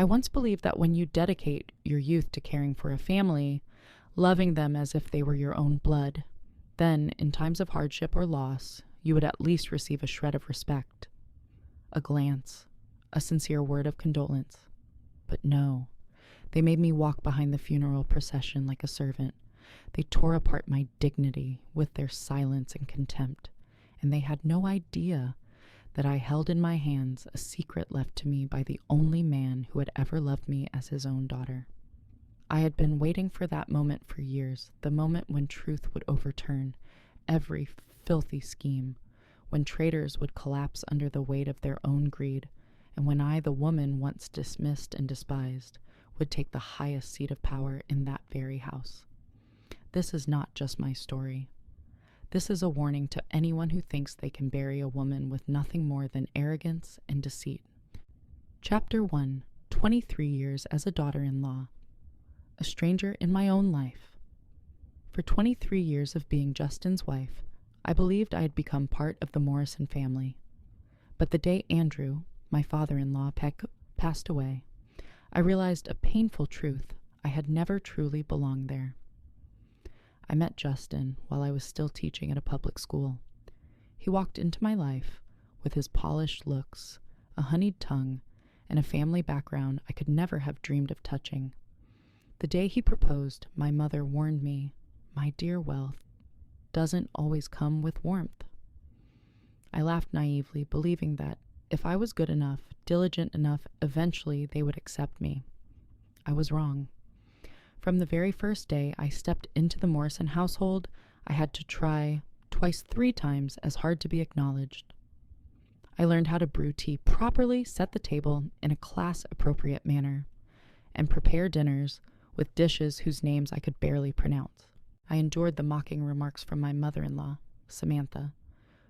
I once believed that when you dedicate your youth to caring for a family, loving them as if they were your own blood, then, in times of hardship or loss, you would at least receive a shred of respect, a glance, a sincere word of condolence. But no, they made me walk behind the funeral procession like a servant. They tore apart my dignity with their silence and contempt, and they had no idea that I held in my hands a secret left to me by the only man who had ever loved me as his own daughter. I had been waiting for that moment for years, the moment when truth would overturn every filthy scheme, when traitors would collapse under the weight of their own greed, and when I, the woman once dismissed and despised, would take the highest seat of power in that very house. This is not just my story. This is a warning to anyone who thinks they can bury a woman with nothing more than arrogance and deceit. Chapter 1: 23 years as a daughter-in-law. A stranger in my own life. For 23 years of being Justin's wife, I believed I had become part of the Morrison family. But the day Andrew, my father-in-law, passed away, I realized a painful truth: I had never truly belonged there. I met Justin while I was still teaching at a public school. He walked into my life with his polished looks, a honeyed tongue, and a family background I could never have dreamed of touching. The day he proposed, my mother warned me, my dear wealth doesn't always come with warmth. I laughed naively, believing that if I was good enough, diligent enough, eventually they would accept me. I was wrong. From the very first day I stepped into the Morrison household, I had to try twice, 3 times as hard to be acknowledged. I learned how to brew tea properly, set the table in a class-appropriate manner, and prepare dinners with dishes whose names I could barely pronounce. I endured the mocking remarks from my mother-in-law, Samantha,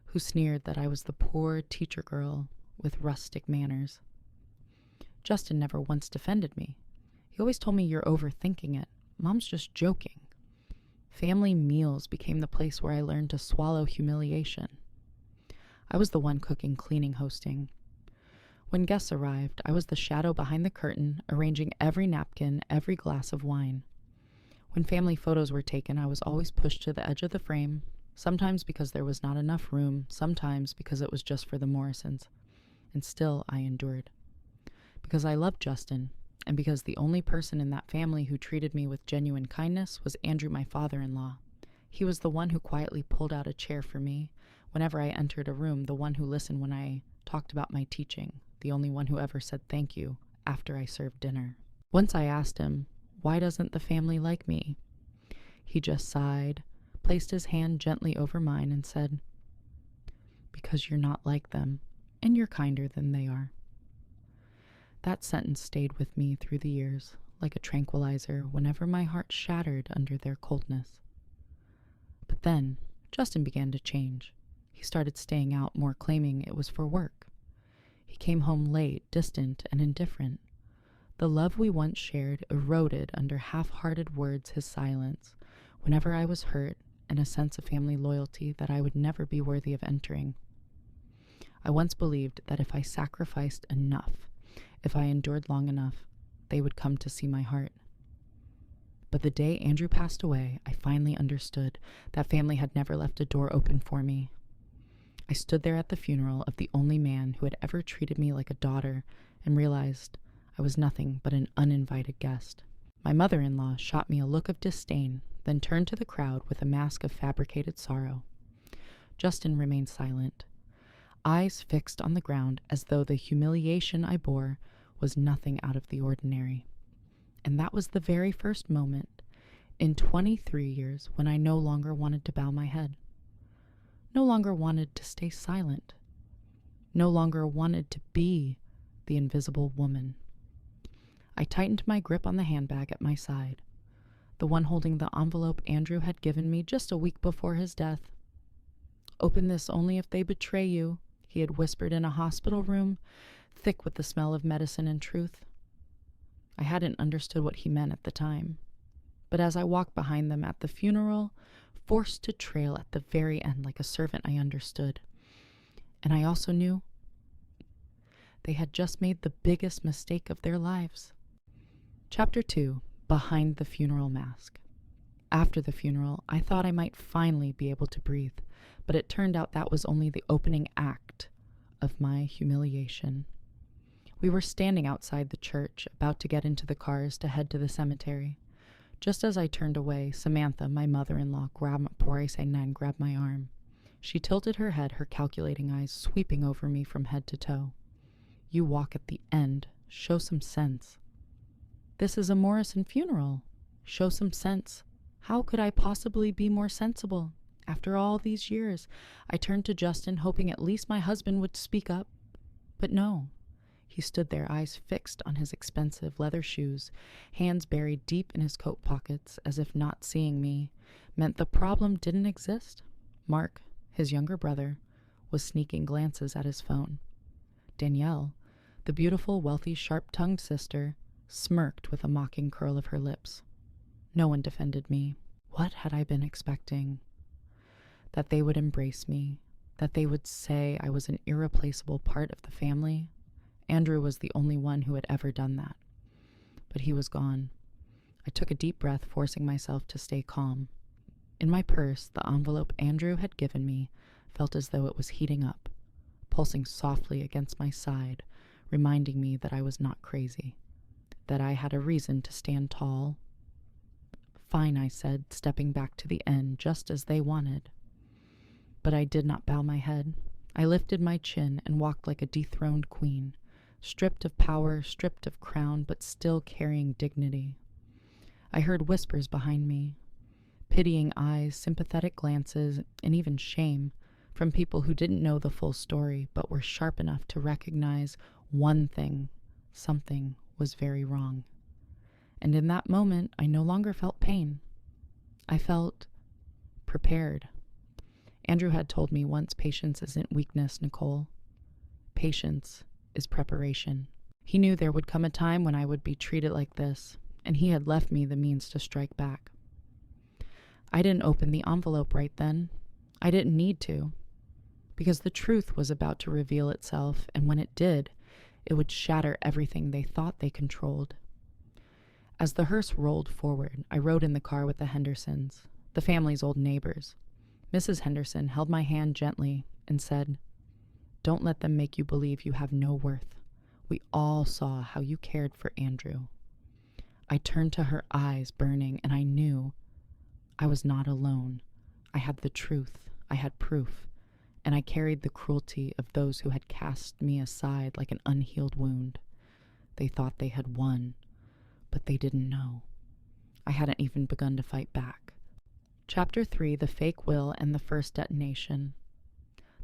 who sneered that I was the poor teacher girl with rustic manners. Justin never once defended me. He always told me, "You're overthinking it. Mom's just joking." Family meals became the place where I learned to swallow humiliation. I was the one cooking, cleaning, hosting. When guests arrived, I was the shadow behind the curtain, arranging every napkin, every glass of wine. When family photos were taken, I was always pushed to the edge of the frame, sometimes because there was not enough room, sometimes because it was just for the Morrisons. And still I endured. Because I loved Justin, and because the only person in that family who treated me with genuine kindness was Andrew, my father-in-law. He was the one who quietly pulled out a chair for me whenever I entered a room, the one who listened when I talked about my teaching, the only one who ever said thank you after I served dinner. Once I asked him, "Why doesn't the family like me?" He just sighed, placed his hand gently over mine, and said, "Because you're not like them, and you're kinder than they are." That sentence stayed with me through the years, like a tranquilizer whenever my heart shattered under their coldness. But then, Justin began to change. He started staying out more, claiming it was for work. He came home late, distant, and indifferent. The love we once shared eroded under half-hearted words, his silence, whenever I was hurt, and a sense of family loyalty that I would never be worthy of entering. I once believed that if I sacrificed enough, if I endured long enough, they would come to see my heart. But the day Andrew passed away, I finally understood that family had never left a door open for me. I stood there at the funeral of the only man who had ever treated me like a daughter and realized I was nothing but an uninvited guest. My mother-in-law shot me a look of disdain, then turned to the crowd with a mask of fabricated sorrow. Justin remained silent, eyes fixed on the ground as though the humiliation I bore was nothing out of the ordinary. And that was the very first moment in 23 years when I no longer wanted to bow my head, no longer wanted to stay silent, no longer wanted to be the invisible woman. I tightened my grip on the handbag at my side, the one holding the envelope Andrew had given me just a week before his death. "Open this only if they betray you," he had whispered in a hospital room, thick with the smell of medicine and truth. I hadn't understood what he meant at the time, but as I walked behind them at the funeral, forced to trail at the very end like a servant, I understood. And I also knew They had just made the biggest mistake of their lives. Chapter 2. Behind the Funeral Mask. After the funeral, I thought I might finally be able to breathe, but it turned out that was only the opening act of my humiliation. We were standing outside the church, about to get into the cars to head to the cemetery. Just as I turned away, Samantha, my mother-in-law, grabbed my arm. She tilted her head, her calculating eyes sweeping over me from head to toe. "You walk at the end. Show some sense." "This is a Morrison funeral. Show some sense." How could I possibly be more sensible? After all these years, I turned to Justin, hoping at least my husband would speak up. But no. He stood there, eyes fixed on his expensive leather shoes, hands buried deep in his coat pockets, as if not seeing me meant the problem didn't exist. Mark, his younger brother, was sneaking glances at his phone. Danielle, the beautiful, wealthy, sharp-tongued sister, smirked with a mocking curl of her lips. No one defended me. What had I been expecting? That they would embrace me, that they would say I was an irreplaceable part of the family. Andrew was the only one who had ever done that. But he was gone. I took a deep breath, forcing myself to stay calm. In my purse, the envelope Andrew had given me felt as though it was heating up, pulsing softly against my side, reminding me that I was not crazy, that I had a reason to stand tall. "Fine," I said, stepping back to the end, just as they wanted. But I did not bow my head. I lifted my chin and walked like a dethroned queen, stripped of power, stripped of crown, but still carrying dignity. I heard whispers behind me, pitying eyes, sympathetic glances, and even shame from people who didn't know the full story, but were sharp enough to recognize one thing: something was very wrong. And in that moment, I no longer felt pain. I felt prepared. Andrew had told me once, patience isn't weakness, Nicole. Patience is preparation. He knew there would come a time when I would be treated like this, and he had left me the means to strike back. I didn't open the envelope right then. I didn't need to, because the truth was about to reveal itself, and when it did, it would shatter everything they thought they controlled. As the hearse rolled forward, I rode in the car with the Hendersons, the family's old neighbors. Mrs. Henderson held my hand gently and said, "Don't let them make you believe you have no worth. We all saw how you cared for Andrew." I turned to her, eyes burning, and I knew I was not alone. I had the truth. I had proof. And I carried the cruelty of those who had cast me aside like an unhealed wound. They thought they had won, but they didn't know. I hadn't even begun to fight back. Chapter 3. The Fake Will and the First Detonation.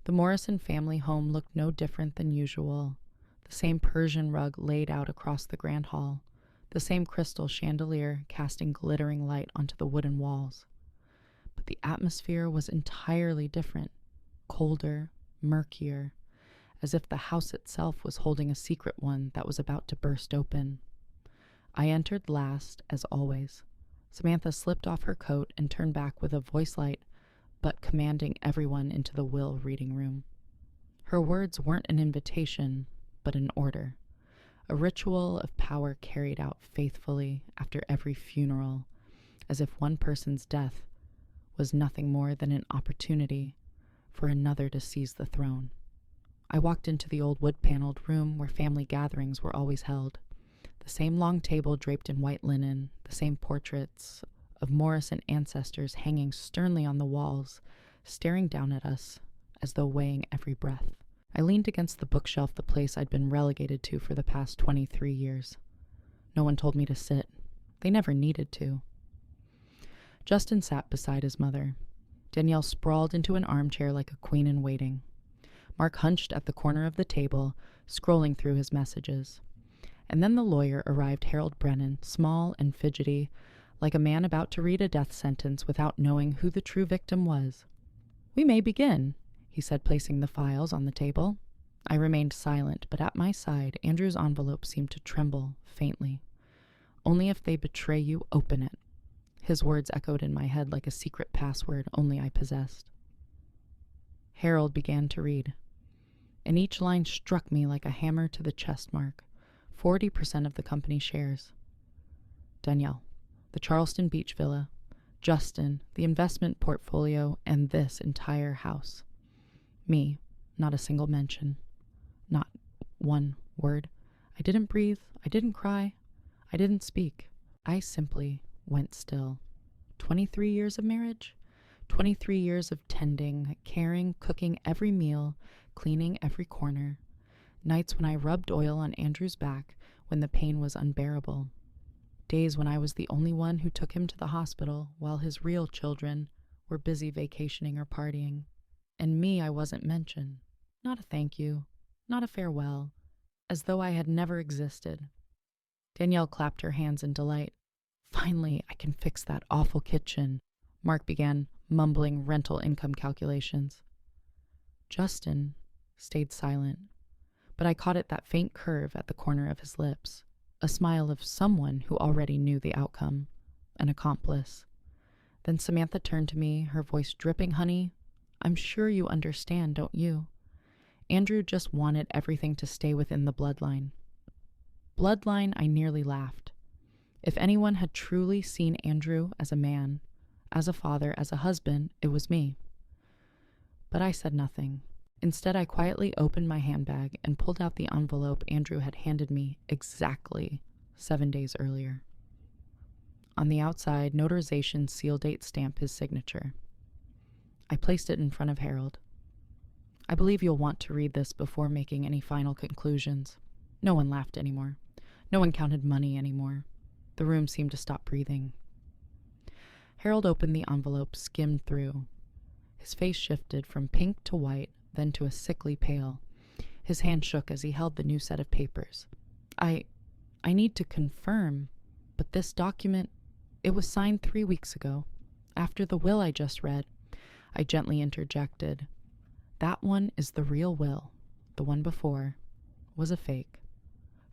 The Morrison family home looked no different than usual. The same Persian rug laid out across the grand hall. The same crystal chandelier casting glittering light onto the wooden walls. But the atmosphere was entirely different. Colder, murkier, as if the house itself was holding a secret one that was about to burst open. I entered last, as always. Samantha slipped off her coat and turned back with a voice light, but commanding everyone into the will reading room. Her words weren't an invitation, but an order. A ritual of power carried out faithfully after every funeral, as if one person's death was nothing more than an opportunity for another to seize the throne. I walked into the old wood-paneled room where family gatherings were always held. The same long table draped in white linen, the same portraits of Morrison ancestors hanging sternly on the walls, staring down at us as though weighing every breath. I leaned against the bookshelf, the place I'd been relegated to for the past 23 years. No one told me to sit. They never needed to. Justin sat beside his mother. Danielle sprawled into an armchair like a queen in waiting. Mark hunched at the corner of the table, scrolling through his messages. And then the lawyer arrived, Harold Brennan, small and fidgety, like a man about to read a death sentence without knowing who the true victim was. "We may begin," he said, placing the files on the table. I remained silent, but at my side, Andrew's envelope seemed to tremble faintly. "Only if they betray you, open it." His words echoed in my head like a secret password only I possessed. Harold began to read. and each line struck me like a hammer to the chest mark. 40% of the company shares. Danielle, the Charleston Beach Villa. Justin, the investment portfolio, and this entire house. Me, not a single mention. Not one word. I didn't breathe. I didn't cry. I didn't speak. I simply went still. 23 years of marriage? 23 years of tending, caring, cooking every meal, cleaning every corner. Nights when I rubbed oil on Andrew's back when the pain was unbearable. Days when I was the only one who took him to the hospital while his real children were busy vacationing or partying. And me, I wasn't mentioned. Not a thank you, not a farewell, as though I had never existed. Danielle clapped her hands in delight. Finally, I can fix that awful kitchen. Mark began mumbling rental income calculations. Justin stayed silent, but I caught that faint curve at the corner of his lips. A smile of someone who already knew the outcome, an accomplice. Then Samantha turned to me, her voice dripping honey. I'm sure you understand, don't you? Andrew just wanted everything to stay within the bloodline. Bloodline, I nearly laughed. If anyone had truly seen Andrew as a man, as a father, as a husband, it was me. But I said nothing. Instead, I quietly opened my handbag and pulled out the envelope Andrew had handed me exactly 7 days earlier. On the outside, notarization seal date stamp his signature. I placed it in front of Harold. I believe you'll want to read this before making any final conclusions. No one laughed anymore. No one counted money anymore. The room seemed to stop breathing. Harold opened the envelope, skimmed through. His face shifted from pink to white, then to a sickly pale. His hand shook as he held the new set of papers. I need to confirm, but this document, it was signed 3 weeks ago, after the will I just read. I gently interjected. That one is the real will. The one before was a fake.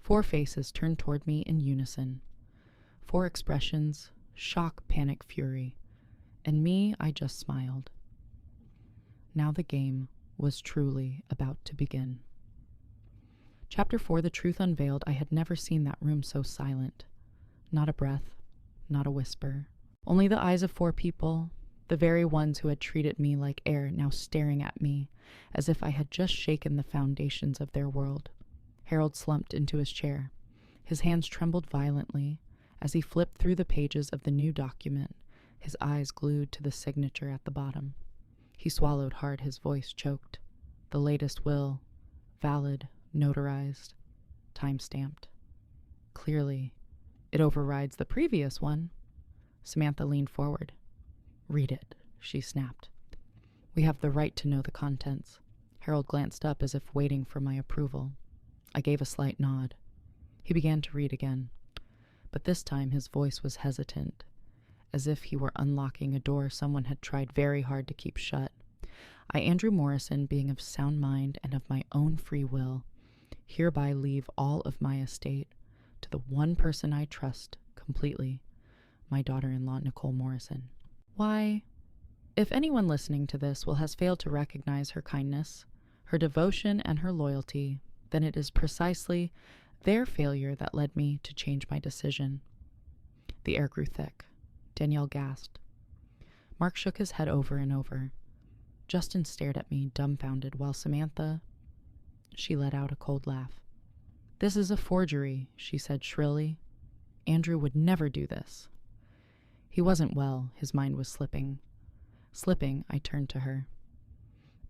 4 faces turned toward me in unison. 4 expressions, shock, panic, fury. And me, I just smiled. Now the game was truly about to begin. Chapter 4, The Truth Unveiled. I had never seen that room so silent. Not a breath, not a whisper. Only the eyes of 4 people, the very ones who had treated me like air, now staring at me, as if I had just shaken the foundations of their world. Harold slumped into his chair. His hands trembled violently as he flipped through the pages of the new document, his eyes glued to the signature at the bottom. He swallowed hard, his voice choked. The latest will, valid, notarized, time-stamped. Clearly, it overrides the previous one. Samantha leaned forward. Read it, she snapped. We have the right to know the contents. Harold glanced up as if waiting for my approval. I gave a slight nod. He began to read again, but this time his voice was hesitant, as if he were unlocking a door someone had tried very hard to keep shut. I, Andrew Morrison, being of sound mind and of my own free will, hereby leave all of my estate to the one person I trust completely, my daughter-in-law, Nicole Morrison. Why, if anyone listening to this will has failed to recognize her kindness, her devotion, and her loyalty, then it is precisely their failure that led me to change my decision. The air grew thick. Danielle gasped. Mark shook his head over and over. Justin stared at me, dumbfounded, while Samantha, she let out a cold laugh. This is a forgery, she said shrilly. Andrew would never do this. He wasn't well, his mind was slipping. Slipping, I turned to her.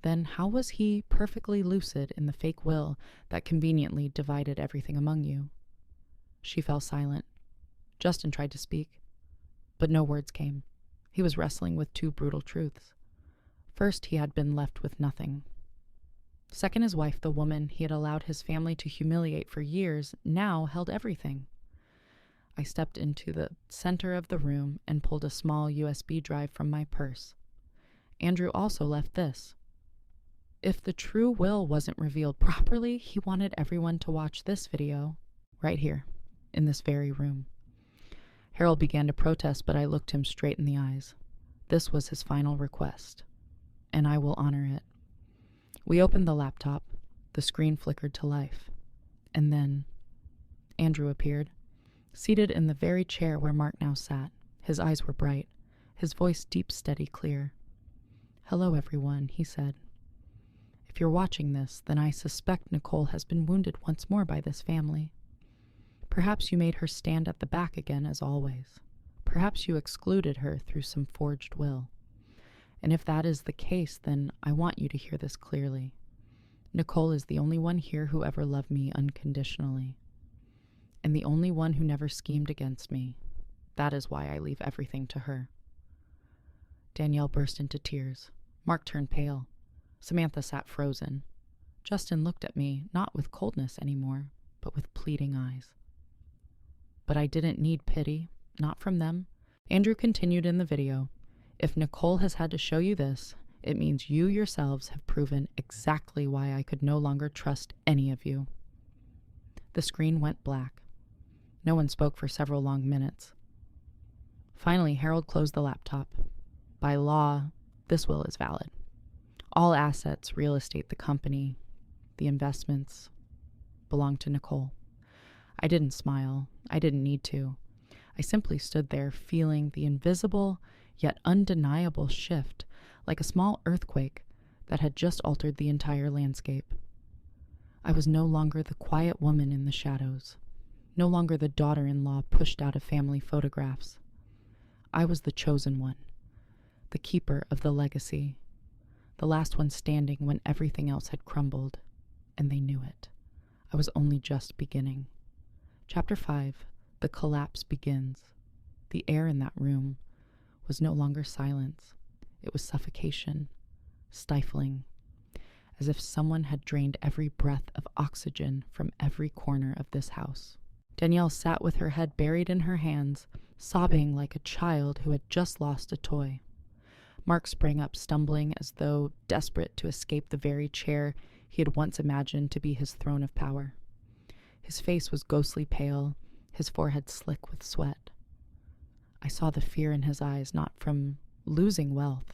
Then how was he perfectly lucid in the fake will that conveniently divided everything among you? She fell silent. Justin tried to speak, but no words came. He was wrestling with 2 brutal truths. First, he had been left with nothing. Second, his wife, the woman he had allowed his family to humiliate for years, now held everything. I stepped into the center of the room and pulled a small USB drive from my purse. Andrew also left this. If the true will wasn't revealed properly, he wanted everyone to watch this video right here, in this very room. Harold began to protest, but I looked him straight in the eyes. This was his final request, and I will honor it. We opened the laptop. The screen flickered to life. And then Andrew appeared, seated in the very chair where Mark now sat. His eyes were bright, his voice deep, steady, clear. "Hello, everyone," he said. "If you're watching this, then I suspect Nicole has been wounded once more by this family. Perhaps you made her stand at the back again, as always. Perhaps you excluded her through some forged will. And if that is the case, then I want you to hear this clearly. Nicole is the only one here who ever loved me unconditionally, and the only one who never schemed against me. That is why I leave everything to her." Danielle burst into tears. Mark turned pale. Samantha sat frozen. Justin looked at me, not with coldness anymore, but with pleading eyes. But I didn't need pity, not from them. Andrew continued in the video. "If Nicole has had to show you this, it means you yourselves have proven exactly why I could no longer trust any of you." The screen went black. No one spoke for several long minutes. Finally, Harold closed the laptop. "By law, this will is valid. All assets, real estate, the company, the investments, belong to Nicole." I didn't smile. I didn't need to. I simply stood there, feeling the invisible yet undeniable shift, like a small earthquake that had just altered the entire landscape. I was no longer the quiet woman in the shadows, no longer the daughter-in-law pushed out of family photographs. I was the chosen one, the keeper of the legacy, the last one standing when everything else had crumbled, and they knew it. I was only just beginning. Chapter 5, The Collapse Begins. The air in that room was no longer silence. It was suffocation, stifling, as if someone had drained every breath of oxygen from every corner of this house. Danielle sat with her head buried in her hands, sobbing like a child who had just lost a toy. Mark sprang up, stumbling as though desperate to escape the very chair he had once imagined to be his throne of power. His face was ghostly pale, his forehead slick with sweat. I saw the fear in his eyes, not from losing wealth,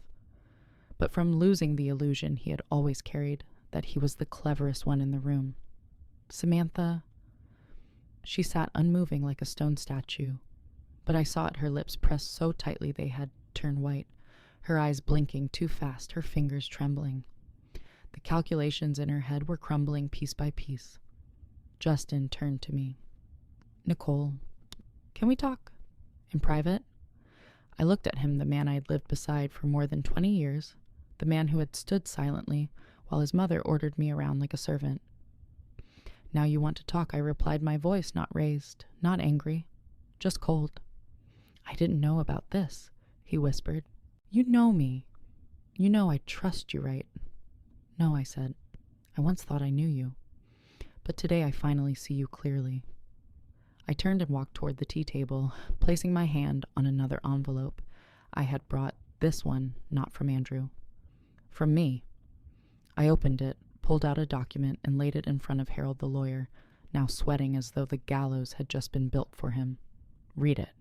but from losing the illusion he had always carried that he was the cleverest one in the room. Samantha, she sat unmoving like a stone statue, but I saw at her lips pressed so tightly they had turned white, her eyes blinking too fast, her fingers trembling. The calculations in her head were crumbling piece by piece. Justin turned to me. "Nicole, can we talk? In private?" I looked at him, the man I had lived beside for more than 20 years, the man who had stood silently while his mother ordered me around like a servant. "Now you want to talk," I replied, my voice not raised, not angry, just cold. "I didn't know about this," he whispered. "You know me. You know I trust you, right?" "No," I said. "I once thought I knew you. But today I finally see you clearly." I turned and walked toward the tea table, placing my hand on another envelope. I had brought this one, not from Andrew. From me. I opened it, pulled out a document, and laid it in front of Harold the lawyer, now sweating as though the gallows had just been built for him. "Read it."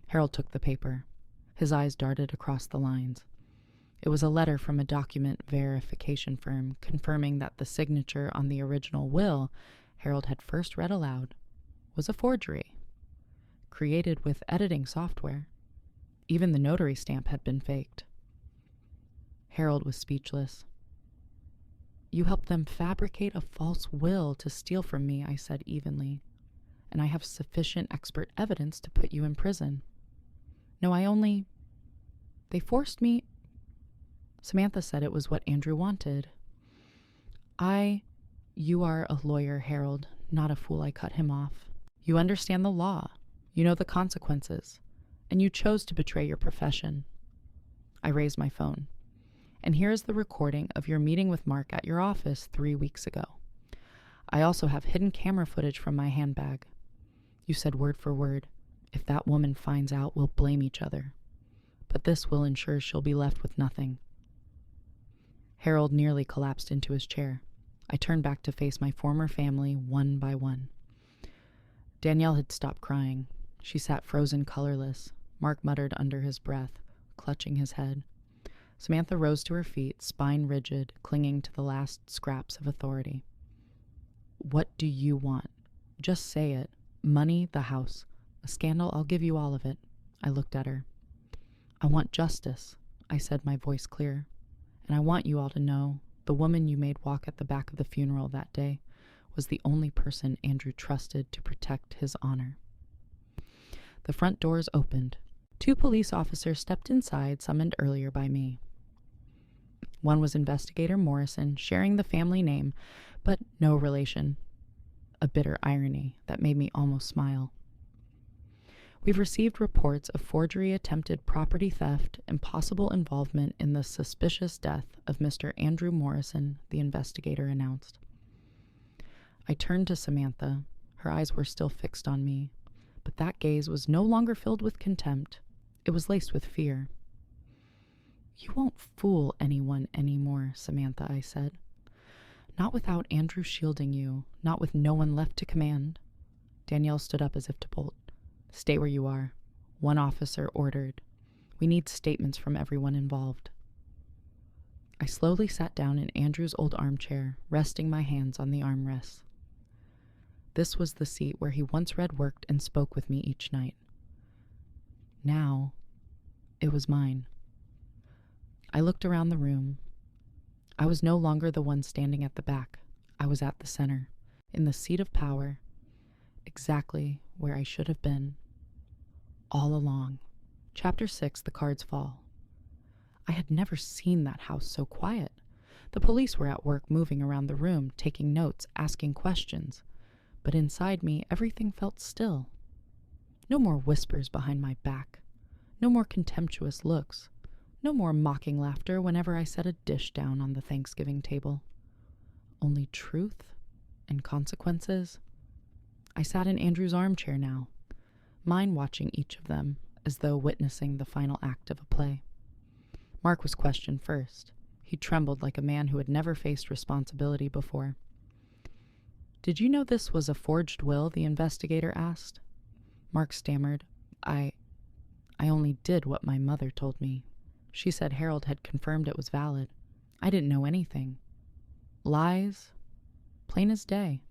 Harold took the paper. His eyes darted across the lines. It was a letter from a document verification firm confirming that the signature on the original will Harold had first read aloud was a forgery, created with editing software. Even the notary stamp had been faked. Harold was speechless. "You helped them fabricate a false will to steal from me," I said evenly, "and I have sufficient expert evidence to put you in prison." "No, they forced me." Samantha said it was what Andrew wanted. "You are a lawyer, Harold, not a fool," I cut him off. "You understand the law, you know the consequences, and you chose to betray your profession." I raised my phone. "And here is the recording of your meeting with Mark at your office 3 weeks ago. I also have hidden camera footage from my handbag. You said word for word, 'If that woman finds out, we'll blame each other. But this will ensure she'll be left with nothing.'" Harold nearly collapsed into his chair. I turned back to face my former family one by one. Danielle had stopped crying. She sat frozen, colorless. Mark muttered under his breath, clutching his head. Samantha rose to her feet, spine rigid, clinging to the last scraps of authority. What do you want? Just say it. Money, the house. A scandal, I'll give you all of it. I looked at her. I want justice, I said, my voice clear. And I want you all to know the woman you made walk at the back of the funeral that day was the only person Andrew trusted to protect his honor. The front doors opened. 2 police officers stepped inside, summoned earlier by me. One was Investigator Morrison, sharing the family name, but no relation. A bitter irony that made me almost smile. We've received reports of forgery, attempted property theft, and possible involvement in the suspicious death of Mr. Andrew Morrison, the investigator announced. I turned to Samantha. Her eyes were still fixed on me, but that gaze was no longer filled with contempt. It was laced with fear. You won't fool anyone anymore, Samantha, I said. Not without Andrew shielding you, not with no one left to command. Danielle stood up as if to bolt. Stay where you are. One officer ordered. We need statements from everyone involved. I slowly sat down in Andrew's old armchair, resting my hands on the armrests. This was the seat where he once read, worked, and spoke with me each night. Now, it was mine. I looked around the room. I was no longer the one standing at the back. I was at the center, in the seat of power, exactly where I should have been, all along. Chapter 6, The Cards Fall. I had never seen that house so quiet. The police were at work moving around the room, taking notes, asking questions. But inside me, everything felt still. No more whispers behind my back. No more contemptuous looks. No more mocking laughter whenever I set a dish down on the Thanksgiving table. Only truth and consequences. I sat in Andrew's armchair now, mine watching each of them as though witnessing the final act of a play. Mark was questioned first. He trembled like a man who had never faced responsibility before. Did you know this was a forged will? The investigator asked. Mark stammered. I only did what my mother told me. She said Harold had confirmed it was valid. I didn't know anything. Lies? Plain as day.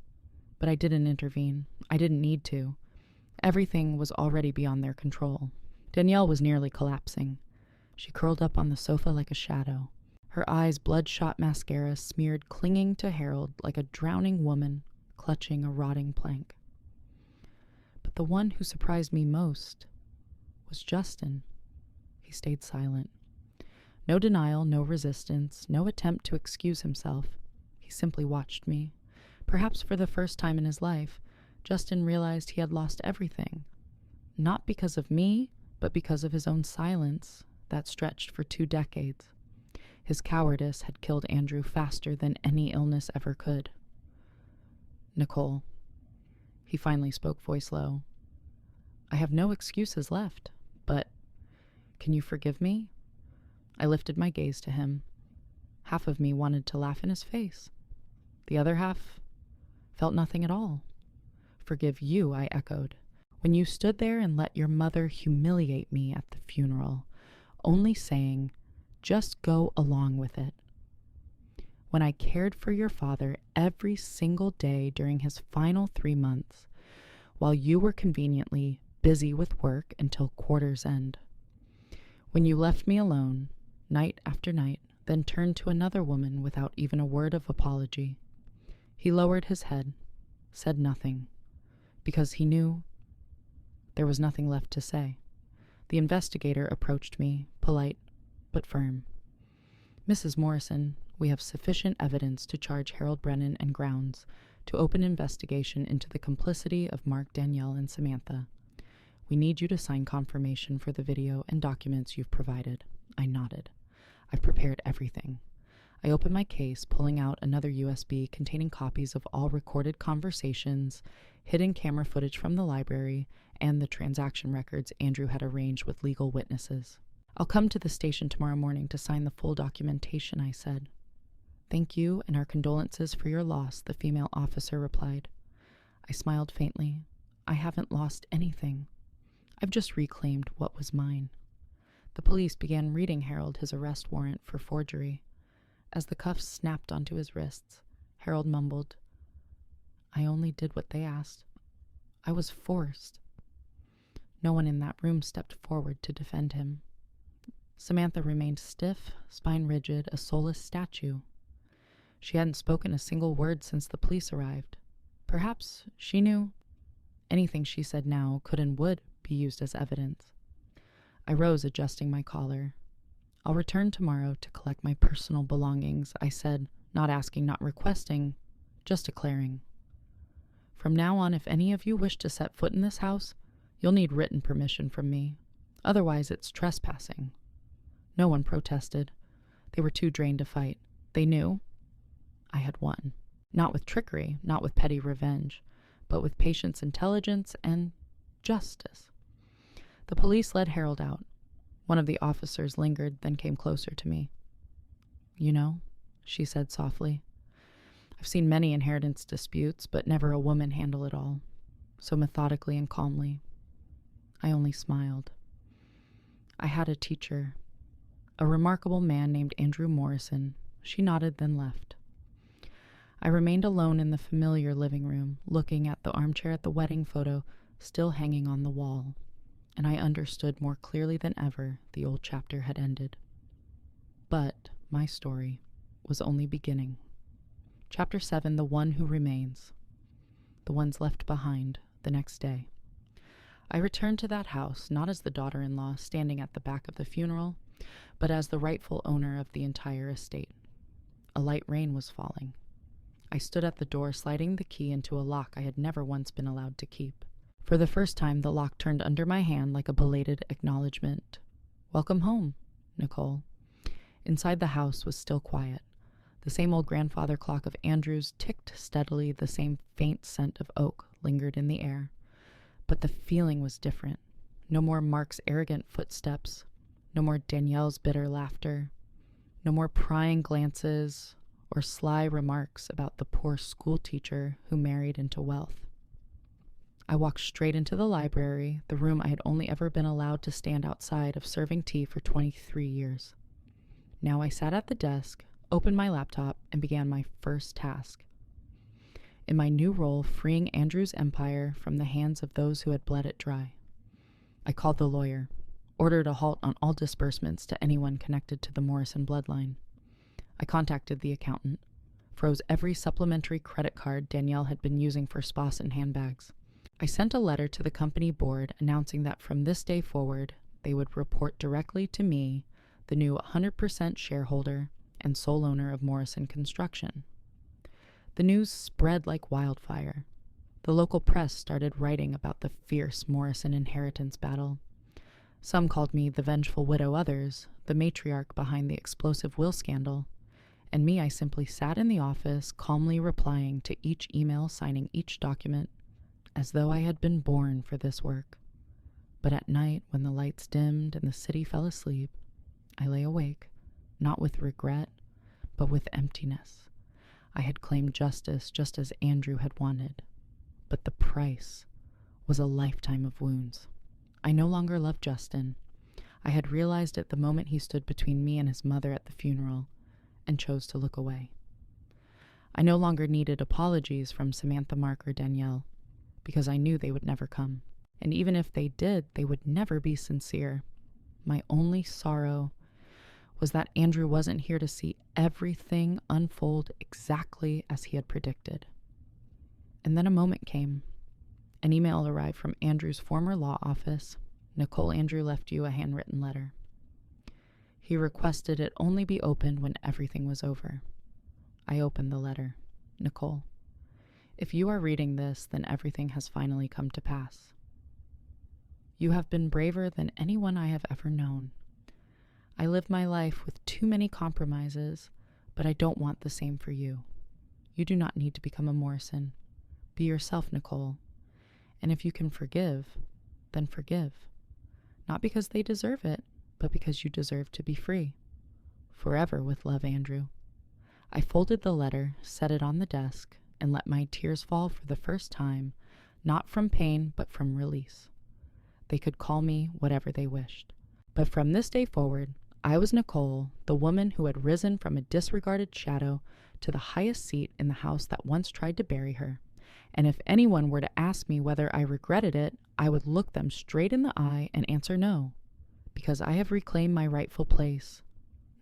But I didn't intervene. I didn't need to. Everything was already beyond their control. Danielle was nearly collapsing. She curled up on the sofa like a shadow. Her eyes bloodshot mascara smeared, clinging to Harold like a drowning woman clutching a rotting plank. But the one who surprised me most was Justin. He stayed silent. No denial, no resistance, no attempt to excuse himself. He simply watched me. Perhaps for the first time in his life, Justin realized he had lost everything. Not because of me, but because of his own silence that stretched for 2 decades. His cowardice had killed Andrew faster than any illness ever could. Nicole. He finally spoke, voice low. I have no excuses left, but can you forgive me? I lifted my gaze to him. Half of me wanted to laugh in his face. The other half felt nothing at all. Forgive you, I echoed. When you stood there and let your mother humiliate me at the funeral, only saying, just go along with it. When I cared for your father every single day during his final 3 months, while you were conveniently busy with work until quarter's end. When you left me alone, night after night, then turned to another woman without even a word of apology. He lowered his head, said nothing, because he knew there was nothing left to say. The investigator approached me, polite but firm. Mrs. Morrison, we have sufficient evidence to charge Harold Brennan and grounds to open investigation into the complicity of Mark, Danielle, and Samantha. We need you to sign confirmation for the video and documents you've provided. I nodded. I've prepared everything. I opened my case, pulling out another USB containing copies of all recorded conversations, hidden camera footage from the library, and the transaction records Andrew had arranged with legal witnesses. I'll come to the station tomorrow morning to sign the full documentation, I said. Thank you and our condolences for your loss, the female officer replied. I smiled faintly. I haven't lost anything. I've just reclaimed what was mine. The police began reading Harold his arrest warrant for forgery. As the cuffs snapped onto his wrists, Harold mumbled, "I only did what they asked. I was forced." No one in that room stepped forward to defend him. Samantha remained stiff, spine rigid, a soulless statue. She hadn't spoken a single word since the police arrived. Perhaps she knew anything she said now could and would be used as evidence. I rose, adjusting my collar. "I'll return tomorrow to collect my personal belongings," I said, not asking, not requesting, just declaring. "From now on, if any of you wish to set foot in this house, you'll need written permission from me. Otherwise, it's trespassing." No one protested. They were too drained to fight. They knew I had won. Not with trickery, not with petty revenge, but with patience, intelligence, and justice. The police led Harold out. One of the officers lingered, then came closer to me. "You know," she said softly, "I've seen many inheritance disputes, but never a woman handle it all, so methodically and calmly." I only smiled. "I had a teacher, a remarkable man named Andrew Morrison." She nodded, then left. I remained alone in the familiar living room, looking at the armchair at the wedding photo still hanging on the wall, and I understood more clearly than ever the old chapter had ended. But my story was only beginning. Chapter 7, The One Who Remains. The ones left behind the next day. I returned to that house, not as the daughter-in-law standing at the back of the funeral, but as the rightful owner of the entire estate. A light rain was falling. I stood at the door, sliding the key into a lock I had never once been allowed to keep. For the first time, the lock turned under my hand like a belated acknowledgement. "Welcome home, Nicole." Inside the house was still quiet. The same old grandfather clock of Andrew's ticked steadily, the same faint scent of oak lingered in the air. But the feeling was different. No more Mark's arrogant footsteps, no more Danielle's bitter laughter, no more prying glances or sly remarks about the poor school teacher who married into wealth. I walked straight into the library, the room I had only ever been allowed to stand outside of serving tea for 23 years. Now I sat at the desk, opened my laptop, and began my first task. In my new role, freeing Andrew's empire from the hands of those who had bled it dry. I called the lawyer, ordered a halt on all disbursements to anyone connected to the Morrison bloodline. I contacted the accountant, froze every supplementary credit card Danielle had been using for spas and handbags. I sent a letter to the company board announcing that from this day forward, they would report directly to me, the new 100% shareholder and sole owner of Morrison Construction. The news spread like wildfire. The local press started writing about the fierce Morrison inheritance battle. Some called me the vengeful widow, others the matriarch behind the explosive will scandal. And me, I simply sat in the office, calmly replying to each email, signing each document, as though I had been born for this work. But at night, when the lights dimmed and the city fell asleep, I lay awake, not with regret, but with emptiness. I had claimed justice just as Andrew had wanted, but the price was a lifetime of wounds. I no longer loved Justin. I had realized it the moment he stood between me and his mother at the funeral, and chose to look away. I no longer needed apologies from Samantha, Mark, or Danielle, because I knew they would never come. And even if they did, they would never be sincere. My only sorrow was that Andrew wasn't here to see everything unfold exactly as he had predicted. And then a moment came. An email arrived from Andrew's former law office. "Nicole, Andrew left you a handwritten letter. He requested it only be opened when everything was over." I opened the letter. "Nicole, if you are reading this, then everything has finally come to pass. You have been braver than anyone I have ever known. I lived my life with too many compromises, but I don't want the same for you. You do not need to become a Morrison. Be yourself, Nicole. And if you can forgive, then forgive. Not because they deserve it, but because you deserve to be free. Forever with love, Andrew." I folded the letter, set it on the desk, and let my tears fall for the first time, not from pain, but from release. They could call me whatever they wished, but But from this day forward, I was Nicole, the woman who had risen from a disregarded shadow to the highest seat in the house that once tried to bury her. And if anyone were to ask me whether I regretted it, I would look them straight in the eye and answer no, because I have reclaimed my rightful place,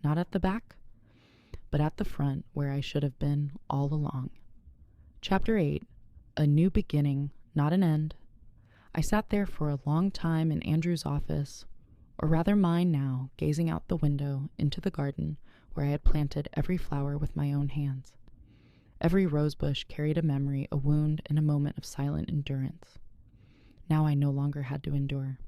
not at the back, but at the front where I should have been all along. Chapter 8, A New Beginning, Not an End. I sat there for a long time in Andrew's office, or rather mine now, gazing out the window into the garden where I had planted every flower with my own hands. Every rosebush carried a memory, a wound, and a moment of silent endurance. Now I no longer had to endure.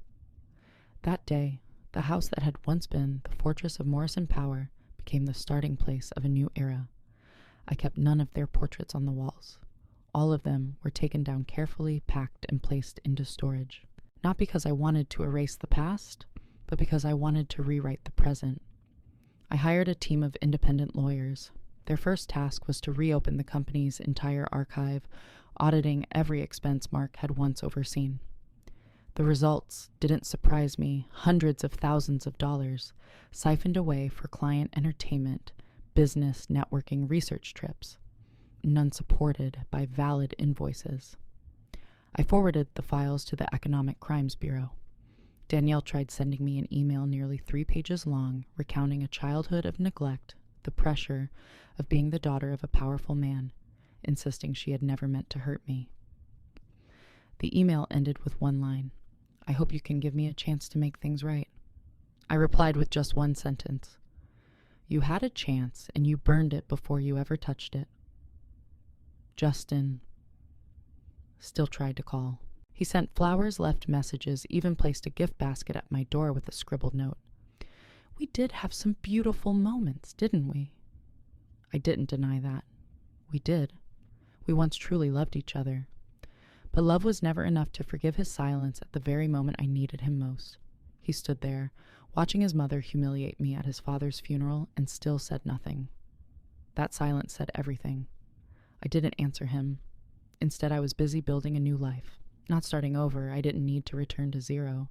That day, the house that had once been the fortress of Morrison power became the starting place of a new era. I kept none of their portraits on the walls. All of them were taken down carefully, packed, and placed into storage. Not because I wanted to erase the past, but because I wanted to rewrite the present. I hired a team of independent lawyers. Their first task was to reopen the company's entire archive, auditing every expense Mark had once overseen. The results didn't surprise me. Hundreds of thousands of dollars siphoned away for client entertainment, business, networking, research trips, none supported by valid invoices. I forwarded the files to the Economic Crimes Bureau. Danielle tried sending me an email nearly 3 pages long, recounting a childhood of neglect, the pressure of being the daughter of a powerful man, insisting she had never meant to hurt me. The email ended with one line: "I hope you can give me a chance to make things right." I replied with just one sentence: "You had a chance and you burned it before you ever touched it." Justin still tried to call. He sent flowers, left messages, even placed a gift basket at my door with a scribbled note. "We did have some beautiful moments, didn't we?" I didn't deny that. We did. We once truly loved each other. But love was never enough to forgive his silence at the very moment I needed him most. He stood there, watching his mother humiliate me at his father's funeral, and still said nothing. That silence said everything. I didn't answer him. Instead, I was busy building a new life. Not starting over. I didn't need to return to zero.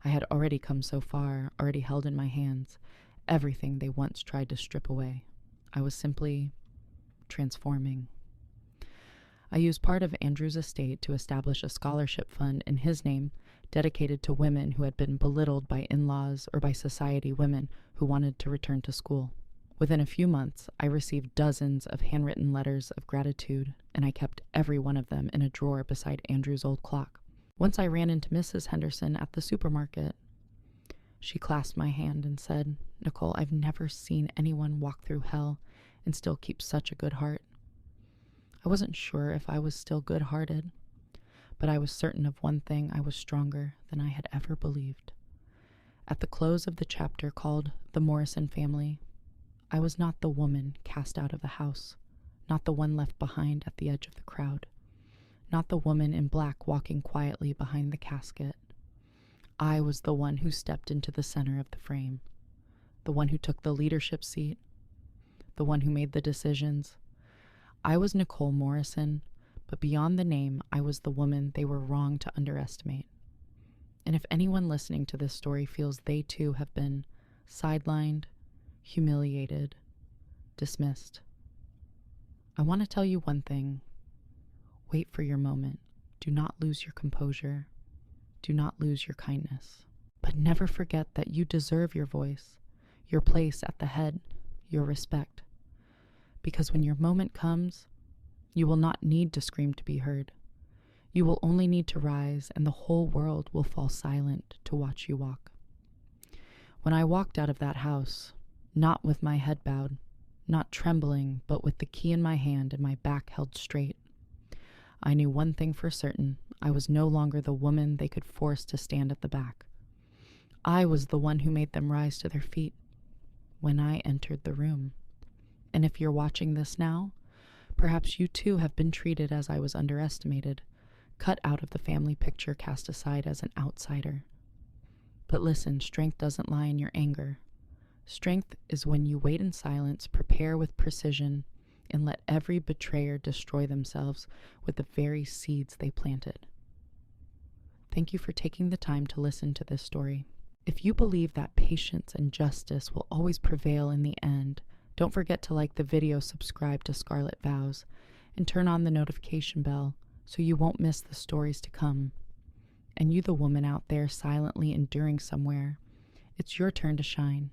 I had already come so far, already held in my hands everything they once tried to strip away. I was simply transforming. I used part of Andrew's estate to establish a scholarship fund in his name dedicated to women who had been belittled by in-laws or by society women who wanted to return to school. Within a few months, I received dozens of handwritten letters of gratitude, and I kept every one of them in a drawer beside Andrew's old clock. Once I ran into Mrs. Henderson at the supermarket. She clasped my hand and said, "Nicole, I've never seen anyone walk through hell and still keep such a good heart." I wasn't sure if I was still good-hearted, but I was certain of one thing: I was stronger than I had ever believed. At the close of the chapter called The Morrison Family, I was not the woman cast out of the house, not the one left behind at the edge of the crowd, not the woman in black walking quietly behind the casket. I was the one who stepped into the center of the frame, the one who took the leadership seat, the one who made the decisions. I was Nicole Morrison, but beyond the name, I was the woman they were wrong to underestimate. And if anyone listening to this story feels they too have been sidelined, humiliated, dismissed, I want to tell you one thing. Wait for your moment. Do not lose your composure. Do not lose your kindness. But never forget that you deserve your voice, your place at the head, your respect. Because when your moment comes, you will not need to scream to be heard. You will only need to rise, and the whole world will fall silent to watch you walk. When I walked out of that house, not with my head bowed, not trembling, but with the key in my hand and my back held straight, I knew one thing for certain: I was no longer the woman they could force to stand at the back. I was the one who made them rise to their feet when I entered the room. And if you're watching this now, perhaps you too have been treated as I was underestimated, cut out of the family picture, cast aside as an outsider. But listen, strength doesn't lie in your anger. Strength is when you wait in silence, prepare with precision, and let every betrayer destroy themselves with the very seeds they planted. Thank you for taking the time to listen to this story. If you believe that patience and justice will always prevail in the end, don't forget to like the video, subscribe to Scarlet Vows, and turn on the notification bell so you won't miss the stories to come. And you, the woman out there silently enduring somewhere, it's your turn to shine.